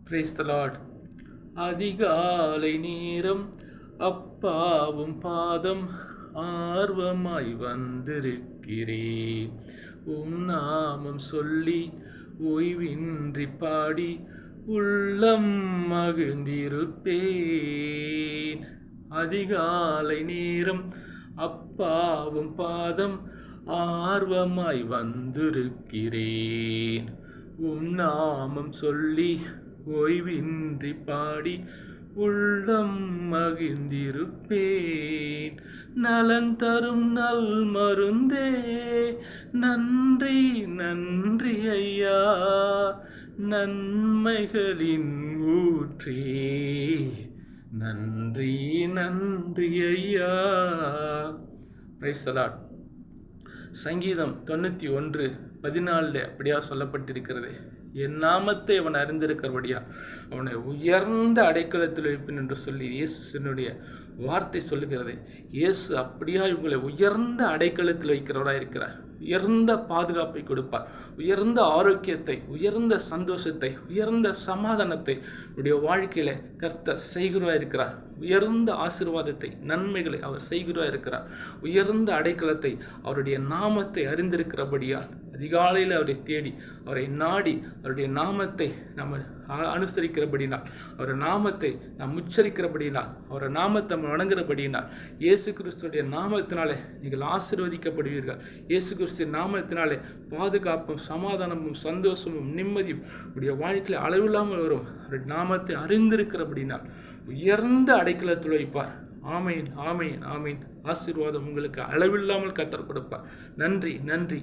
Praise the Lord. அதிகாலை நேரம் அப்பாவும் பாதம் ஆர்வமாய் வந்திருக்கிறேன். உம் நாமம் சொல்லி ஓய்வின்றி பாடி உள்ளம் மகிழ்ந்திருப்பேன். அதிகாலை நேரம் அப்பாவும் பாதம் ஆர்வமாய் வந்திருக்கிறேன். உம் நாமம் சொல்லி ஓய்வின்றி பாடி உள்ளம் மகிழ்ந்திருப்பேன். நலன் தரும் நல் மருந்தே, நன்றி நன்றி ஐயா, நன்மைகளின் ஊற்றே, நன்றி நன்றி ஐயா. Praise the Lord. சங்கீதம் 91:14 அப்படியா சொல்லப்பட்டிருக்கிறது. என் நாமத்தை அவன் அறிந்திருக்கிறபடியா அவனை உயர்ந்த அடைக்கலத்தில் வைப்பேன் என்று சொல்லி இயேசுனுடைய வார்த்தை சொல்லுகிறது. இயேசு அப்படியா இவங்களை உயர்ந்த அடைக்கலத்தில் வைக்கிறவராக இருக்கிறார். உயர்ந்த பாதுகாப்பை கொடுப்பார், உயர்ந்த ஆரோக்கியத்தை, உயர்ந்த சந்தோஷத்தை, உயர்ந்த சமாதானத்தை உடைய வாழ்க்கையில் கர்த்தர் செய்கிறவராக இருக்கிறார். உயர்ந்த ஆசீர்வாதத்தை, நன்மைகளை அவர் செய்கிறவராக இருக்கிறார். உயர்ந்த அடைக்கலத்தை, அவருடைய நாமத்தை அறிந்திருக்கிறபடியால் அதிகாலையில் அவரை தேடி, அவரை நாடி, அவருடைய நாமத்தை நம்ம அனுசரிக்கிறபடினால், அவருடைய நாமத்தை நாம் உச்சரிக்கிறபடினால், அவருடைய நாமத்தை நம்ம வணங்குகிறபடினால், இயேசு கிறிஸ்துடைய நாமத்தினாலே நீங்கள் ஆசீர்வதிக்கப்படுவீர்கள். இயேசு கிறிஸ்துவின் நாமத்தினாலே பாதுகாப்பும் சமாதானமும் சந்தோஷமும் நிம்மதியும் உடைய வாழ்க்கையில் அளவில்லாமல் வரும். அவருடைய நாமத்தை அறிந்திருக்கிறபடினால் உயர்ந்த அடைக்கலத்தில் வைப்பார். ஆமீன், ஆமீன், ஆமீன். ஆசீர்வாதம் உங்களுக்கு அளவில்லாமல் கர்த்தர் கொடுப்பார். நன்றி, நன்றி.